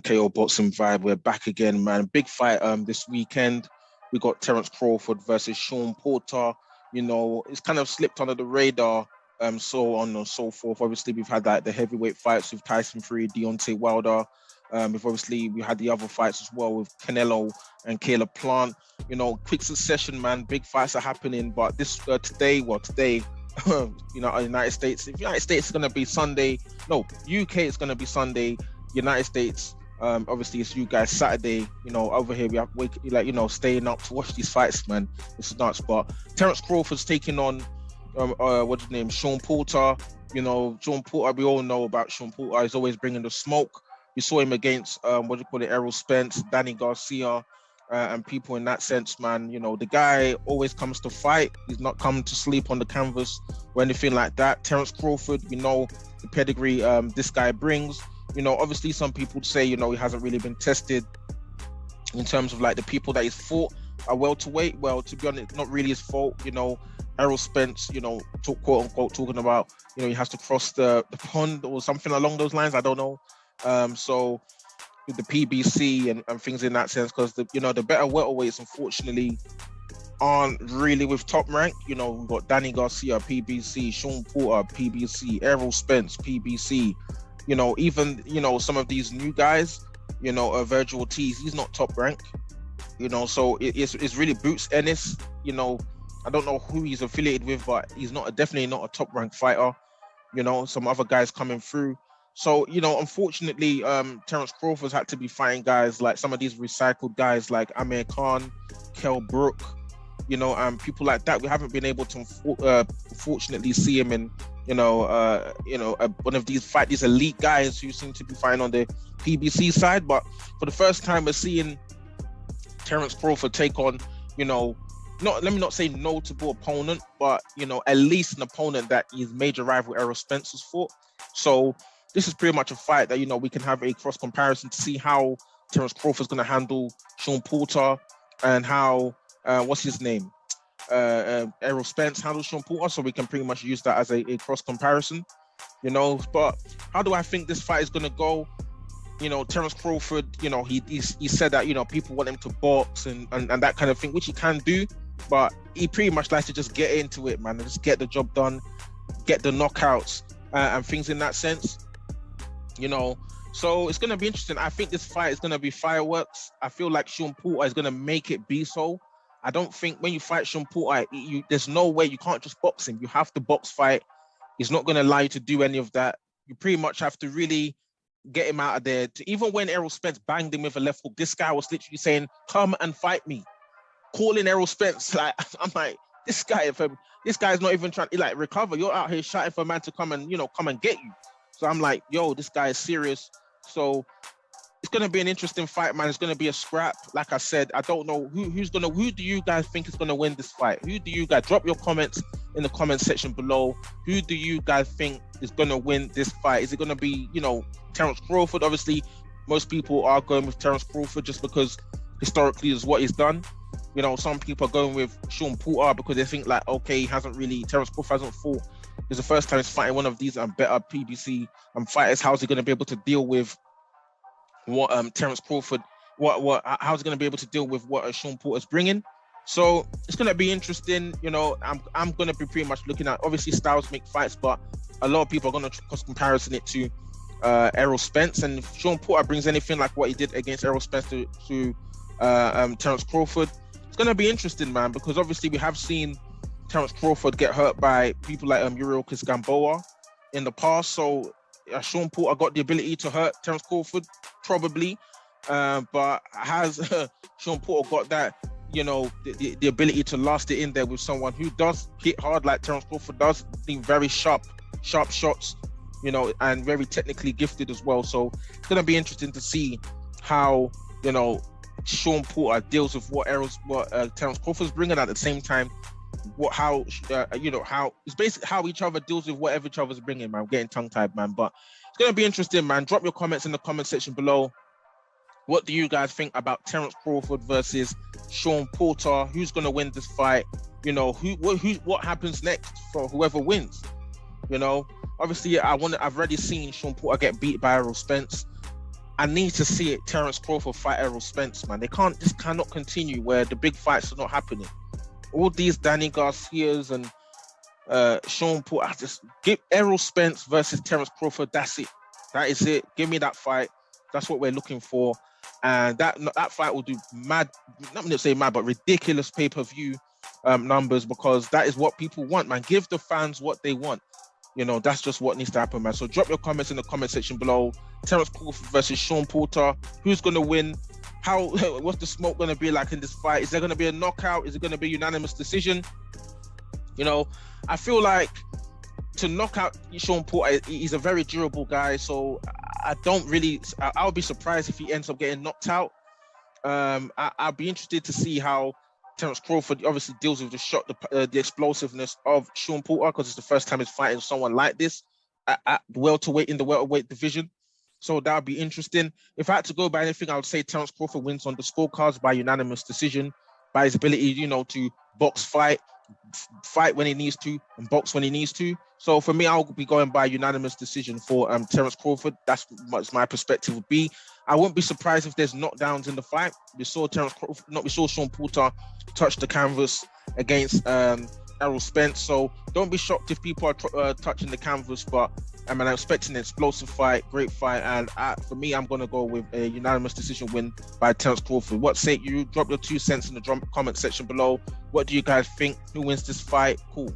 KO Boxing Vibe. We're back again, man. Big fight this weekend. We got Terence Crawford versus Shawn Porter. It's kind of slipped under the radar, so on and so forth. Obviously, we've had like the heavyweight fights with Tyson Fury, Deontay Wilder. We had the other fights as well with Canelo and Caleb Plant. Quick succession, man. Big fights are happening, but today, United States. If United States is gonna be Sunday, no, UK is gonna be Sunday. United States, obviously it's you guys Saturday. Over here we have staying up to watch these fights, man. It's nuts. But Terence Crawford's taking on what's his name, Shawn Porter. Shawn Porter. We all know about Shawn Porter. He's always bringing the smoke. We saw him against Errol Spence, Danny Garcia, and people in that sense, man. The guy always comes to fight. He's not come to sleep on the canvas or anything like that. Terence Crawford, we know the pedigree this guy brings. Obviously some people say, he hasn't really been tested in terms of like the people that he's fought are welterweight. Well, to be honest, not really his fault. Errol Spence, quote unquote, talking about, he has to cross the pond or something along those lines. I don't know. So with the PBC and things in that sense, because the better welterweights, unfortunately, aren't really with top rank. We've got Danny Garcia, PBC, Shawn Porter, PBC, Errol Spence, PBC. Even some of these new guys, Virgil Ortiz, he's not top rank. So it's really Boots Ennis. I don't know who he's affiliated with, but he's definitely not a top rank fighter. Some other guys coming through. So unfortunately, Terence Crawford's had to be fighting guys like some of these recycled guys like Amir Khan, Kell Brook, and people like that. We haven't been able to fortunately see him in one of these elite guys who seem to be fighting on the PBC side. But for the first time, we're seeing Terence Crawford take on, let me not say notable opponent, but at least an opponent that his major rival Errol Spence has fought. So this is pretty much a fight that we can have a cross comparison to see how Terence Crawford's going to handle Shawn Porter and how what's his name, Errol Spence handles Shawn Porter, so we can pretty much use that as a cross comparison. But how do I think this fight is going to go? Terence Crawford, he said that people want him to box and that kind of thing, which he can do, but he pretty much likes to just get into it, man, and just get the job done, get the knockouts and things in that sense. So it's going to be interesting. I think this fight is going to be fireworks. I feel like Shawn Porter is going to make it be so. I don't think when you fight Shawn Porter, there's no way you can't just box him. You have to box fight. He's not going to allow you to do any of that. You pretty much have to really get him out of there. Even when Errol Spence banged him with a left hook, this guy was literally saying, "Come and fight me," calling Errol Spence. Like, I'm like, this guy's not even trying to recover. You're out here shouting for a man to come and get you. So I'm like, yo, this guy is serious. So it's going to be an interesting fight, man. It's going to be a scrap. Like I said, I don't know who do you guys think is going to win this fight? Who do you guys, drop your comments in the comment section below. Who do you guys think is going to win this fight? Is it going to be, Terence Crawford? Obviously, most people are going with Terence Crawford just because historically is what he's done. Some people are going with Shawn Porter because they think Terence Crawford hasn't fought. It's the first time he's fighting one of these better PBC fighters. How's he going to be able to deal with what Terence Crawford? How's he going to be able to deal with what Shawn Porter's bringing? So it's going to be interesting. I'm going to be pretty much looking at, obviously styles make fights, but a lot of people are going to cross comparison it to Errol Spence, and if Shawn Porter brings anything like what he did against Errol Spence to Terence Crawford, it's going to be interesting, man, because obviously we have seen Terence Crawford get hurt by people like Yuriorkis Gamboa in the past. So Shawn Porter got the ability to hurt Terence Crawford, probably. But has Shawn Porter got that, the ability to last it in there with someone who does hit hard like Terence Crawford does, being very sharp shots, and very technically gifted as well. So it's going to be interesting to see how, Shawn Porter deals with what Terence Crawford's bringing at the same time. How it's basically how each other deals with whatever each other's bringing, man. I'm getting tongue-tied, man, but it's going to be interesting, man. Drop your comments in the comment section below. What do you guys think about Terence Crawford versus Shawn Porter? Who's going to win this fight? What happens next for whoever wins? Obviously I've already seen Shawn Porter get beat by Errol Spence. I need to see it. Terence Crawford fight Errol Spence, man. This cannot continue where the big fights are not happening. All these Danny Garcias and Shawn Porter, I just give Errol Spence versus Terence Crawford. That's it. That is it. Give me that fight. That's what we're looking for, and that fight will do mad. Not going to say mad, but ridiculous pay-per-view numbers, because that is what people want, man. Give the fans what they want. You know, that's just what needs to happen, man. So drop your comments in the comment section below. Terence Crawford versus Shawn Porter. Who's going to win? What's the smoke going to be like in this fight? Is there going to be a knockout? Is it going to be a unanimous decision? You know, I feel like to knock out Shawn Porter, he's a very durable guy. So I would be surprised if he ends up getting knocked out. I'd be interested to see how Terence Crawford obviously deals with the explosiveness of Shawn Porter, because it's the first time he's fighting someone like this at welterweight, in the welterweight division. So that would be interesting. If I had to go by anything, I would say Terence Crawford wins on the scorecards by unanimous decision, by his ability, you know, to box fight when he needs to, and box when he needs to. So for me, I'll be going by unanimous decision for Terence Crawford. That's what my perspective would be. I wouldn't be surprised if there's knockdowns in the fight. We saw Shawn Porter touch the canvas against Errol Spence. So don't be shocked if people are touching the canvas. But I'm expecting an explosive fight, great fight. And for me, I'm going to go with a unanimous decision win by Terence Crawford. What say you? Drop your 2 cents in the comment section below. What do you guys think? Who wins this fight? Cool.